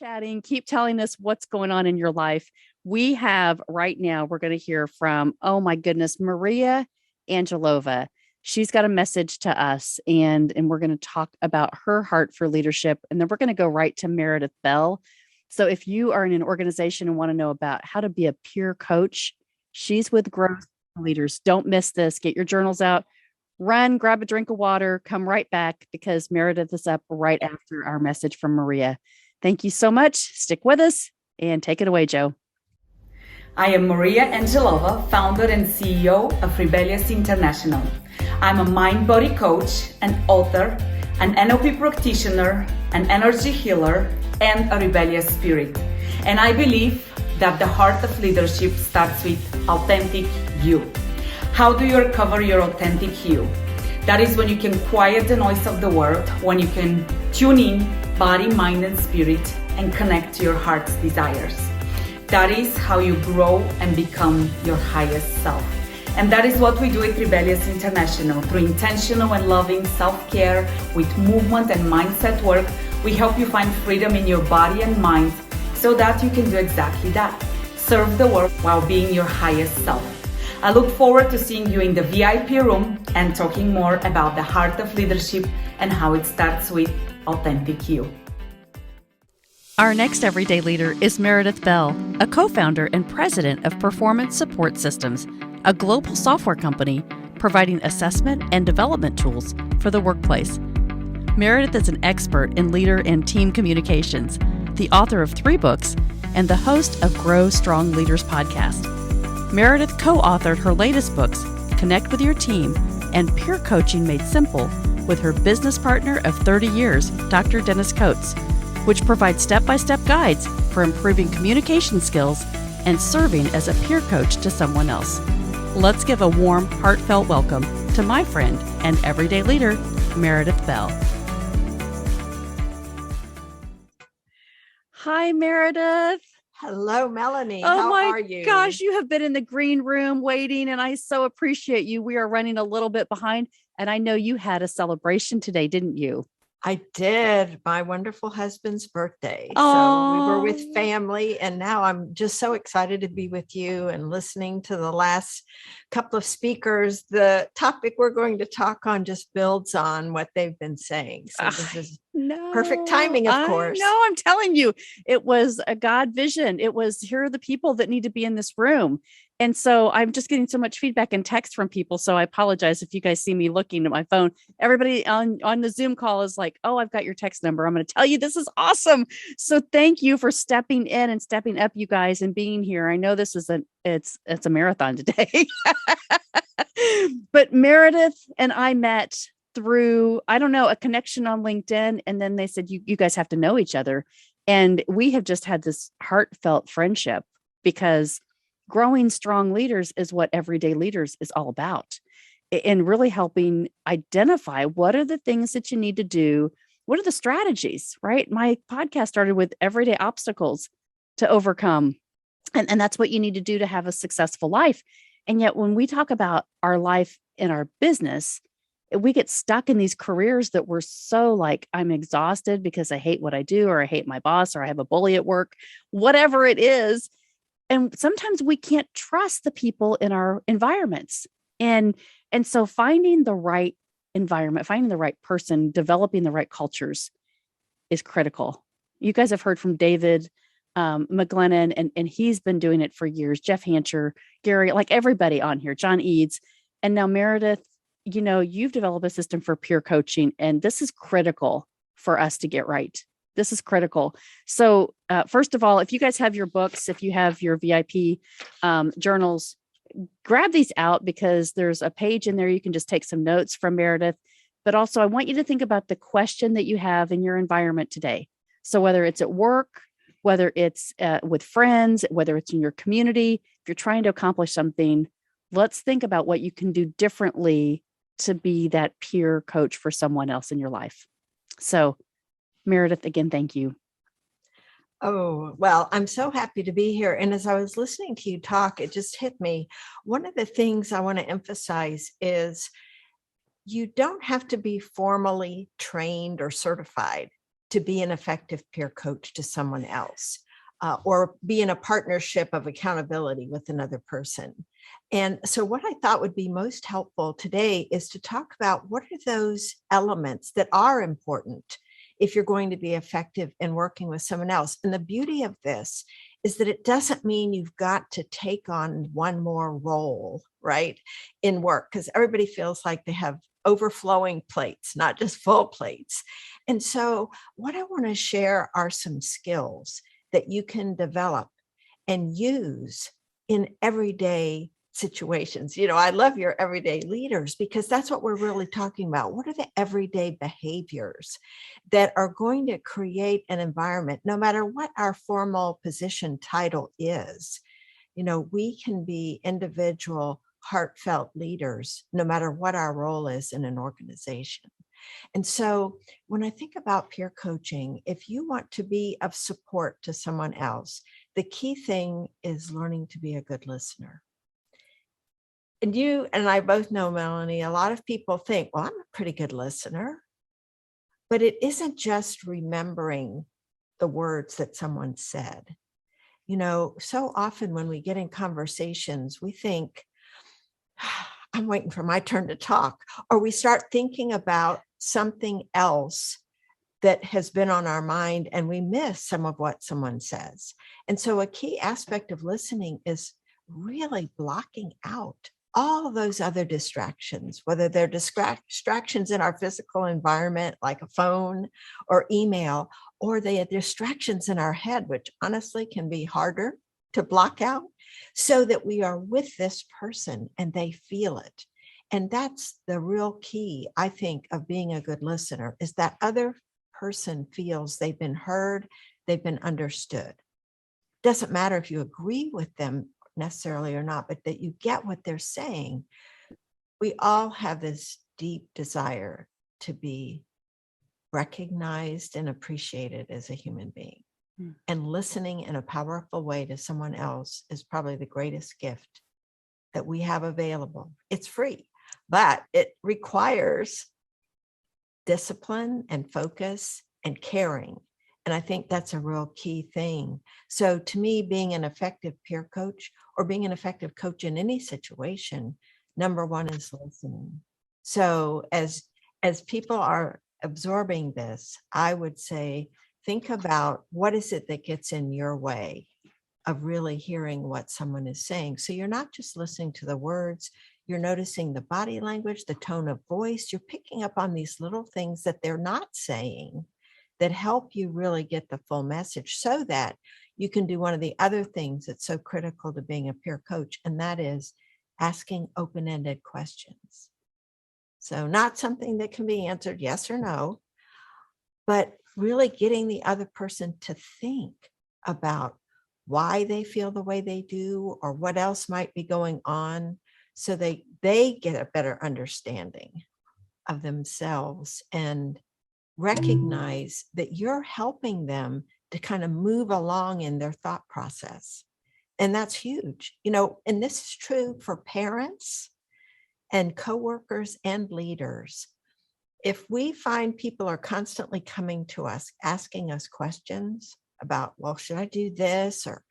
chatting. Keep telling us what's going on in your life. We have right now, we're going to hear from, oh my goodness, Maria Angelova. She's got a message to us, and we're going to talk about her heart for leadership. And then we're going to go right to Meredith Bell. So if you are in an organization and want to know about how to be a peer coach, she's with Growth Leaders. Don't miss this. Get your journals out, run, grab a drink of water, come right back because Meredith is up right after our message from Maria. Thank you so much. Stick with us and take it away, Joe. I am Maria Angelova, founder and CEO of Rebellious International. I'm a mind-body coach, an author, an NLP practitioner, an energy healer, and a rebellious spirit. And I believe that the heart of leadership starts with authentic you. How do you recover your authentic you? That is when you can quiet the noise of the world, when you can tune in body, mind, and spirit and connect to your heart's desires. That is how you grow and become your highest self. And that is what we do at Rebellious International. Through intentional and loving self-care with movement and mindset work, we help you find freedom in your body and mind so that you can do exactly that. Serve the world while being your highest self. I look forward to seeing you in the VIP room and talking more about the heart of leadership and how it starts with authentic you. Our next everyday leader is Meredith Bell, a co-founder and president of Performance Support Systems, a global software company providing assessment and development tools for the workplace. Meredith is an expert in leader and team communications, the author of 3 books, and the host of Grow Strong Leaders podcast. Meredith co-authored her latest books, Connect with Your Team and Peer Coaching Made Simple, with her business partner of 30 years, Dr. Dennis Coates, which provides step-by-step guides for improving communication skills and serving as a peer coach to someone else. Let's give a warm, heartfelt welcome to my friend and everyday leader, Meredith Bell. Hi, Meredith. Hello, Melanie. Oh How my are you? gosh, you have been in the green room waiting, and I so appreciate you. We are running a little bit behind, and I know you had a celebration today, didn't you? I did. My wonderful husband's birthday. Oh. So we were with family, and now I'm just so excited to be with you and listening to the last couple of speakers. The topic we're going to talk on just builds on what they've been saying. So this is perfect timing, of course. No, I'm telling you, it was a God vision. It was, here are the people that need to be in this room. And so I'm just getting so much feedback and text from people. So I apologize if you guys see me looking at my phone. Everybody on the Zoom call is like, oh, I've got your text number. I'm going to tell you, this is awesome. So thank you for stepping in and stepping up, you guys, and being here. I know this is it's a marathon today. But Meredith and I met through, I don't know, a connection on LinkedIn. And then they said, you guys have to know each other. And we have just had this heartfelt friendship because growing strong leaders is what everyday leaders is all about, and really helping identify what are the things that you need to do. What are the strategies, right? My podcast started with everyday obstacles to overcome. And that's what you need to do to have a successful life. And yet when we talk about our life in our business, we get stuck in these careers that we're so like, I'm exhausted because I hate what I do, or I hate my boss, or I have a bully at work, whatever it is. And sometimes we can't trust the people in our environments. And so finding the right environment, finding the right person, developing the right cultures is critical. You guys have heard from David McGlennon, and he's been doing it for years. Jeff Hancher, Gary, like everybody on here, John Eads. And now Meredith, you've developed a system for peer coaching, and this is critical for us to get right. This is critical. So first of all, if you guys have your books, if you have your VIP journals, grab these out because there's a page in there. You can just take some notes from Meredith. But also I want you to think about the question that you have in your environment today. So whether it's at work, whether it's with friends, whether it's in your community, if you're trying to accomplish something, let's think about what you can do differently to be that peer coach for someone else in your life. So Meredith, again, thank you. Oh, well, I'm so happy to be here. And as I was listening to you talk, it just hit me. One of the things I want to emphasize is you don't have to be formally trained or certified to be an effective peer coach to someone else, or be in a partnership of accountability with another person. And so what I thought would be most helpful today is to talk about what are those elements that are important if you're going to be effective in working with someone else. And the beauty of this is that it doesn't mean you've got to take on one more role, right, in work, because everybody feels like they have overflowing plates, not just full plates. And so what I want to share are some skills that you can develop and use in everyday situations. I love your everyday leaders, because that's what we're really talking about. What are the everyday behaviors that are going to create an environment, no matter what our formal position title is? We can be individual, heartfelt leaders, no matter what our role is in an organization. And so when I think about peer coaching, if you want to be of support to someone else, the key thing is learning to be a good listener. And you and I both know, Melanie, a lot of people think, well, I'm a pretty good listener. But it isn't just remembering the words that someone said. So often when we get in conversations, we think, I'm waiting for my turn to talk, or we start thinking about something else that has been on our mind, and we miss some of what someone says. And so a key aspect of listening is really blocking out all of those other distractions, whether they're distractions in our physical environment, like a phone or email, or they are distractions in our head, which honestly can be harder to block out, so that we are with this person and they feel it. And that's the real key, I think, of being a good listener, is that other person feels they've been heard, they've been understood. Doesn't matter if you agree with them necessarily or not, but that you get what they're saying. We all have this deep desire to be recognized and appreciated as a human being. And listening in a powerful way to someone else is probably the greatest gift that we have available. It's free, but it requires discipline and focus and caring. And I think that's a real key thing. So to me, being an effective peer coach, or being an effective coach in any situation, number one is listening. So as people are absorbing this, I would say, think about what is it that gets in your way of really hearing what someone is saying. So you're not just listening to the words, you're noticing the body language, the tone of voice, you're picking up on these little things that they're not saying that help you really get the full message, so that you can do one of the other things that's so critical to being a peer coach, and that is asking open-ended questions. So not something that can be answered yes or no, but really getting the other person to think about why they feel the way they do, or what else might be going on, so they get a better understanding of themselves and recognize that you're helping them to kind of move along in their thought process. And that's huge, and this is true for parents and coworkers and leaders. If we find people are constantly coming to us, asking us questions about, well, should I do this? Or,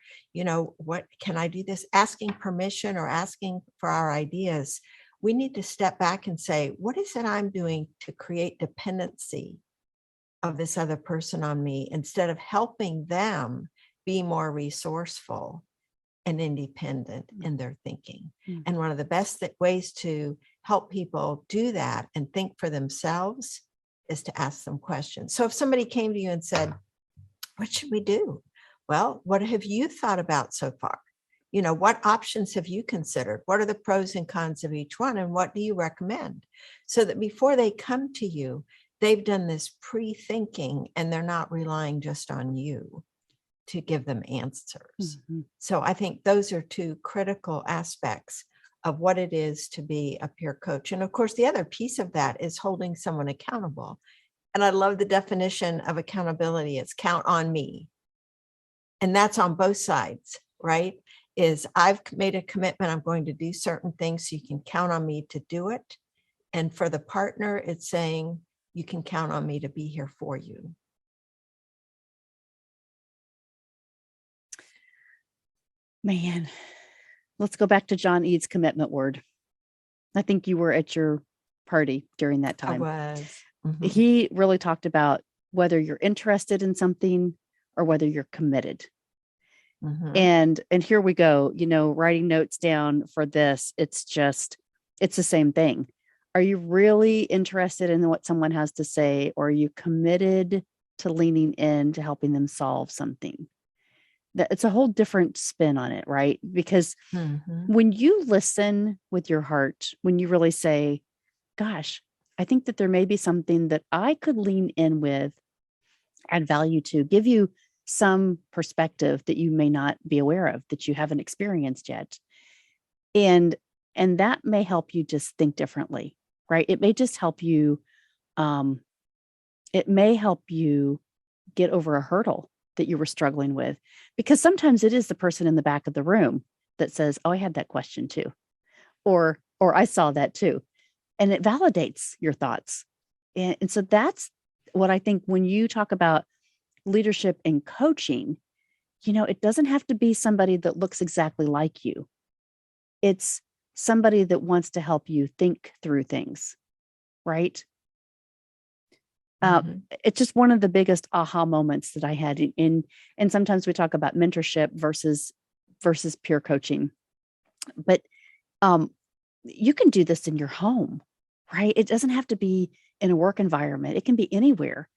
what can I do this? Asking permission or asking for our ideas, we need to step back and say, what is it I'm doing to create dependency of this other person on me, instead of helping them be more resourceful and independent in their thinking? And one of the best ways to help people do that and think for themselves is to ask them questions. So if somebody came to you and said, what should we do? Well, what have you thought about so far? What options have you considered? What are the pros and cons of each one? And what do you recommend? So that before they come to you, they've done this pre-thinking, and they're not relying just on you to give them answers. So I think those are two critical aspects of what it is to be a peer coach. And of course, the other piece of that is holding someone accountable. And I love the definition of accountability. It's count on me. And that's on both sides, right? Is I've made a commitment, I'm going to do certain things, so you can count on me to do it. And for the partner, it's saying, you can count on me to be here for you. Man, let's go back to John Eads' commitment word. I think you were at your party during that I time. was. Mhm. He really talked about whether you're interested in something or whether you're committed. Mhm. And here we go, writing notes down for this. It's the same thing. Are you really interested in what someone has to say, or are you committed to leaning in to helping them solve something? That it's a whole different spin on it, right? Because Mhm. when you listen with your heart, when you really say, gosh, I think that there may be something that I could lean in with, add value to, give you some perspective that you may not be aware of, that you haven't experienced yet. And that may help you just think differently, right? It may just help you, um, it may help you get over a hurdle that you were struggling with. Because sometimes it is the person in the back of the room that says, oh, I had that question too. Or I saw that too. And it validates your thoughts. And so that's what I think when you talk about leadership and coaching, it doesn't have to be somebody that looks exactly like you. It's somebody that wants to help you think through things, right? Mhm. It's just one of the biggest aha moments that I had and sometimes we talk about mentorship versus peer coaching, but um, you can do this in your home, right? It doesn't have to be in a work environment. It can be anywhere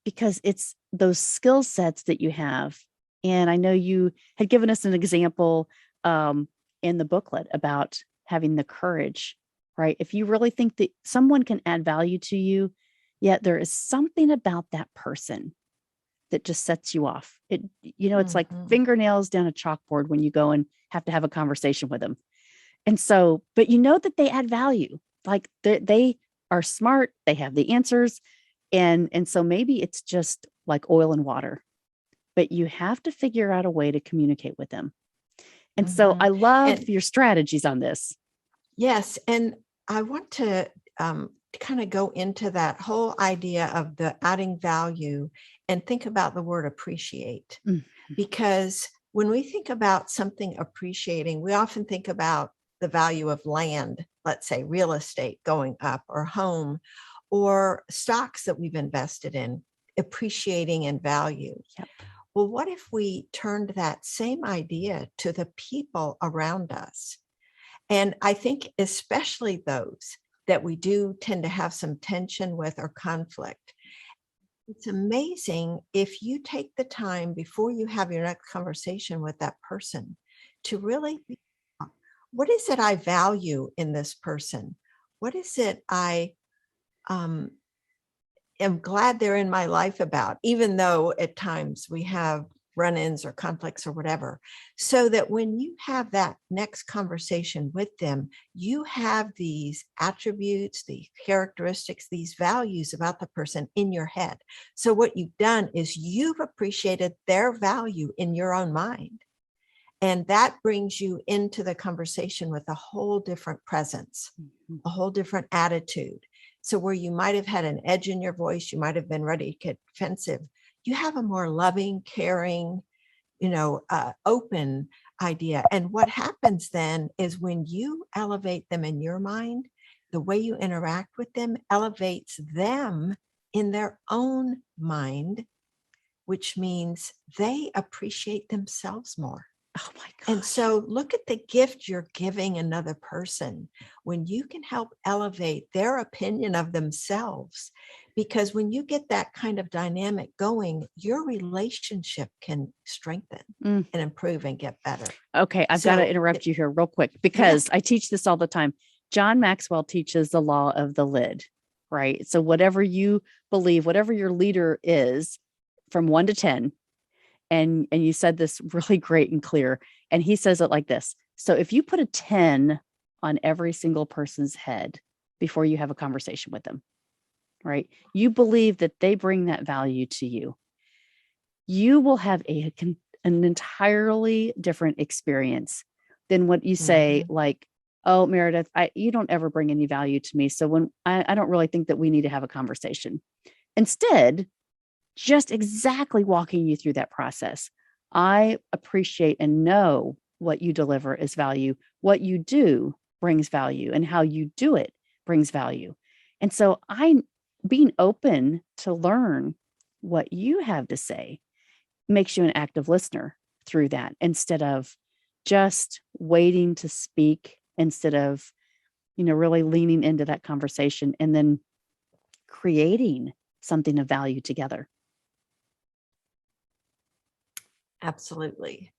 because it's those skill sets that you have. And I know you had given us an example in the booklet about having the courage, right? If you really think that someone can add value to you, yet there is something about that person that just sets you off. It's like Mhm. fingernails down a chalkboard when you go and have to have a conversation with them. And so, but that they add value, like they are smart, they have the answers. And so maybe it's just like oil and water, but you have to figure out a way to communicate with them. And so Mhm. I love And your strategies on this. yes, and I want to kind of go into that whole idea of the adding value and think about the word appreciate. Mm. Because when we think about something appreciating, we often think about the value of land, let's say real estate going up, or home, or stocks that we've invested in appreciating in value. Yep. Well, what if we turned that same idea to the people around us? And I think especially those that we do tend to have some tension with or conflict. It's amazing if you take the time before you have your next conversation with that person to really think, what is it I value in this person? What is it I um, am glad they're in my life about, even though at times we have run-ins or conflicts or whatever, so that when you have that next conversation with them, you have these attributes, these characteristics, these values about the person in your head. So what you've done is you've appreciated their value in your own mind. And that brings you into the conversation with a whole different presence, a whole different attitude. So where you might have had an edge in your voice, you might have been ready to get defensive, you have a more loving, caring, open idea. And what happens then is when you elevate them in your mind, the way you interact with them elevates them in their own mind, which means they appreciate themselves more. Oh my And gosh. so look at the gift you're giving another person when you can help elevate their opinion of themselves. Because when you get that kind of dynamic going, your relationship can strengthen Mm. and improve and get better. Okay. I've got to So, interrupt you here real quick yeah. because I teach this all the time. John Maxwell teaches the law of the lid, right? So whatever you believe, whatever your leader is from 1 to 10, and you said this really great and clear, and he says it like this: so if you put a 10 on every single person's head before you have a conversation with them, right, you believe that they bring that value to you, you will have an entirely different experience than what you say, Mhm. like, oh, Meredith, you don't ever bring any value to me, so when I don't really think that we need to have a conversation. Instead, just exactly walking you through that process. I appreciate and know what you deliver is value. What you do brings value, and how you do it brings value. And so I'm being open to learn what you have to say makes you an active listener through that, instead of just waiting to speak, instead of, really leaning into that conversation and then creating something of value together. Absolutely.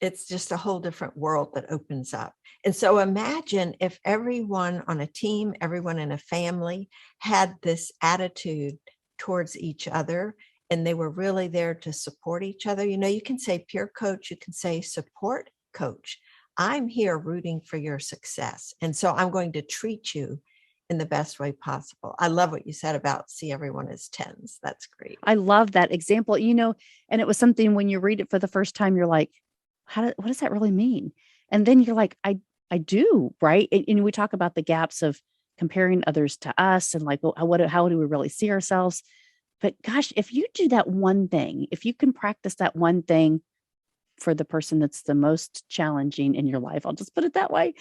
It's just a whole different world that opens up. And so imagine if everyone on a team, everyone in a family had this attitude towards each other, and they were really there to support each other. You can say peer coach, you can say support coach. I'm here rooting for your success. And so I'm going to treat you in the best way possible. I love what you said about see everyone as tens. That's great. I love that example, and it was something when you read it for the first time, you're like, what does that really mean? And then you're like, I do, right? And we talk about the gaps of comparing others to us, and like, well, how do we really see ourselves? But gosh, if you do that one thing, if you can practice that one thing for the person that's the most challenging in your life, I'll just put it that way,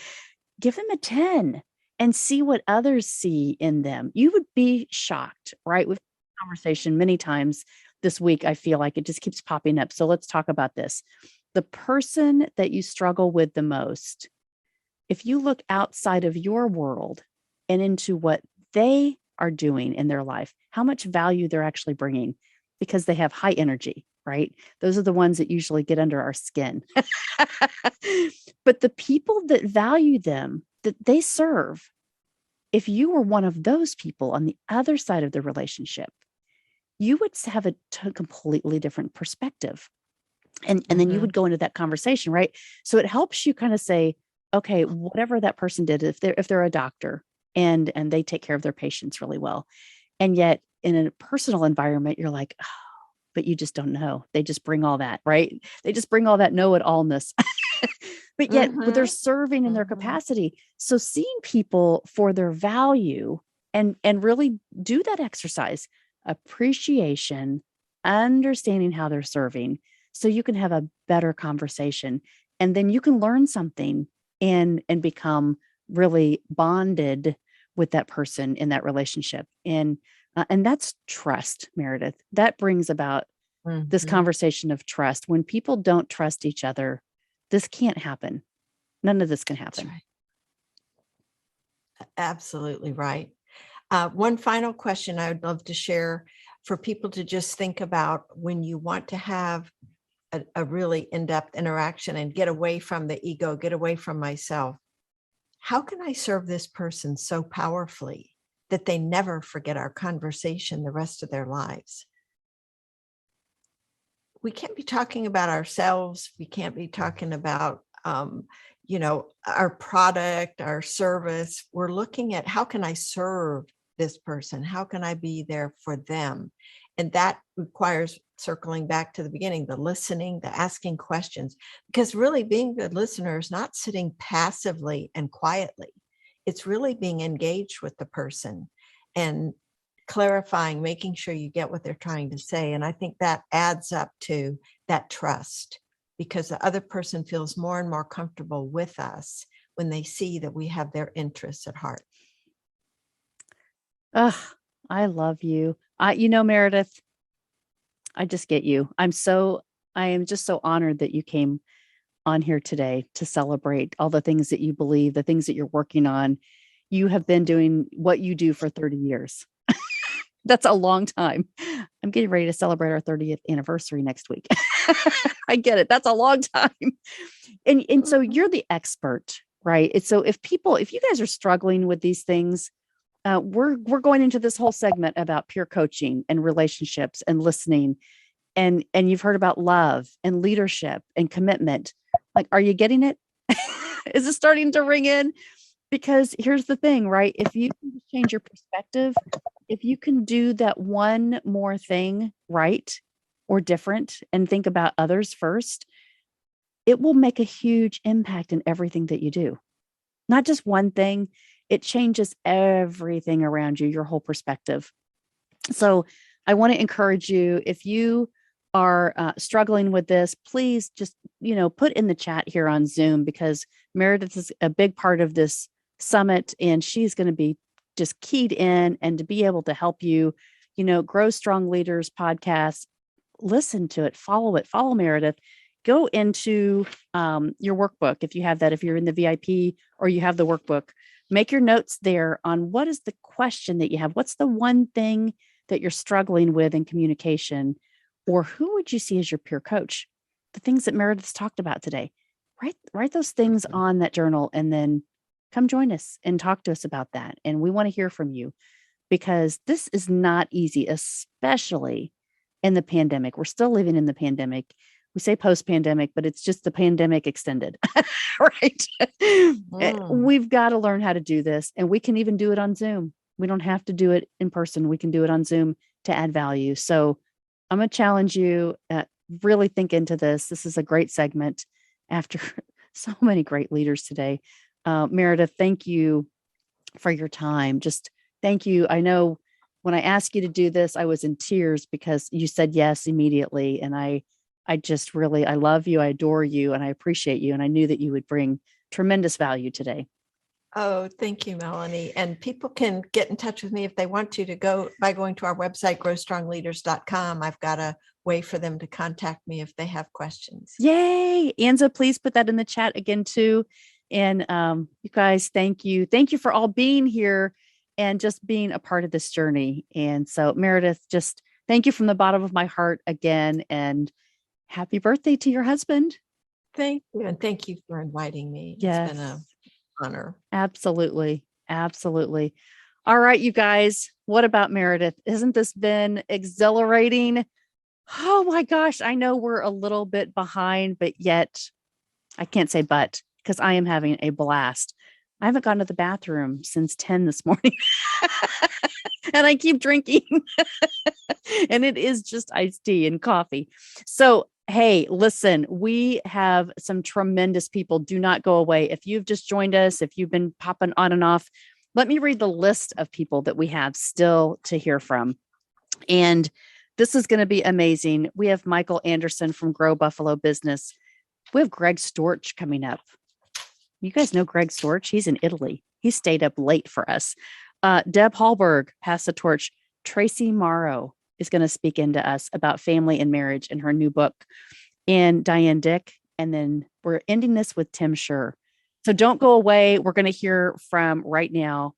give them a 10 and see what others see in them. You would be shocked, right? We've had a conversation many times this week. I feel like it just keeps popping up. So let's talk about this. The person that you struggle with the most, if you look outside of your world and into what they are doing in their life, how much value they're actually bringing, because they have high energy, right? Those are the ones that usually get under our skin. But the people that value them, that they serve, if you were one of those people on the other side of the relationship, you would have a completely different perspective. And then you would go into that conversation, right? So it helps you kind of say, okay, whatever that person did, if they're a doctor and they take care of their patients really well, and yet in a personal environment, you're like, oh, but you just don't know. They just bring all that, right? They just bring all that know-it-allness. But yet they're serving in their capacity. So seeing people for their value and really do that exercise, appreciation, understanding how they're serving, so you can have a better conversation, and then you can learn something and become really bonded with that person in that relationship. And that's trust, Meredith. That brings about this conversation of trust. When people don't trust each other, this can't happen. None of this can happen. That's right. Absolutely right. One final question I would love to share for people to just think about when you want to have a really in-depth interaction and get away from the ego, get away from myself. How can I serve this person so powerfully that they never forget our conversation the rest of their lives? We can't be talking about ourselves. We can't be talking about, our product, our service. We're looking at how can I serve this person? How can I be there for them? And that requires circling back to the beginning, the listening, the asking questions, because really being a good listener is not sitting passively and quietly. It's really being engaged with the person and clarifying, making sure you get what they're trying to say. And I think that adds up to that trust, because the other person feels more and more comfortable with us when they see that we have their interests at heart. Ugh, I love you. Meredith, I just get you. I am just so honored that you came on here today to celebrate all the things that you believe, the things that you're working on. You have been doing what you do for 30 years. That's a long time. I'm getting ready to celebrate our 30th anniversary next week. I get it. That's a long time. And so you're the expert, right? And so if you guys are struggling with these things, we're going into this whole segment about peer coaching and relationships and listening. And you've heard about love and leadership and commitment. Like, are you getting it? Is it starting to ring in? Because here's the thing, right? If you can change your perspective, if you can do that one more thing right or different and think about others first, it will make a huge impact in everything that you do. Not just one thing, it changes everything around you, your whole perspective. So I want to encourage you, if you are struggling with this, please just put in the chat here on Zoom, because Meredith is a big part of this summit and she's going to be just keyed in, and to be able to help you, Grow Strong Leaders podcast. Listen to it, follow Meredith, go into your workbook. If you have that, if you're in the VIP or you have the workbook, make your notes there on what is the question that you have. What's the one thing that you're struggling with in communication, or who would you see as your peer coach? The things that Meredith's talked about today, write those things on that journal, and then come join us and talk to us about that. And we want to hear from you, because this is not easy, especially in the pandemic. We're still living in the pandemic. We say post-pandemic, but it's just the pandemic extended, right? We've got to learn how to do this, and we can even do it on Zoom. We don't have to do it in person. We can do it on Zoom to add value. So I'm going to challenge you, really think into this. This is a great segment after so many great leaders today. Meredith, thank you for your time. Just thank you. I know when I asked you to do this, I was in tears because you said yes immediately. And I just really, I love you. I adore you, and I appreciate you. And I knew that you would bring tremendous value today. Oh, thank you, Melanie. And people can get in touch with me if they want to go by going to our website, growstrongleaders.com. I've got a way for them to contact me if they have questions. Yay. Anza, please put that in the chat again too. And you guys, thank you. Thank you for all being here and just being a part of this journey. And so Meredith, just thank you from the bottom of my heart again, and happy birthday to your husband. Thank you. And thank you for inviting me. Yes. It's been an honor. Absolutely. Absolutely. All right, you guys, what about Meredith? Hasn't this been exhilarating? Oh my gosh. I know we're a little bit behind, but yet I can't say but, because I am having a blast. I haven't gone to the bathroom since 10 this morning and I keep drinking and it is just iced tea and coffee. So, hey, listen, we have some tremendous people. Do not go away. If you've just joined us, if you've been popping on and off, let me read the list of people that we have still to hear from. And this is going to be amazing. We have Michael Anderson from Grow Buffalo Business. We have Greg Storch coming up. You guys know Greg Storch? He's in Italy. He stayed up late for us. Deb Hallberg, pass the torch. Tracy Morrow is going to speak into us about family and marriage in her new book. And Diane Dick. And then we're ending this with Tim Scher. So don't go away. We're going to hear from right now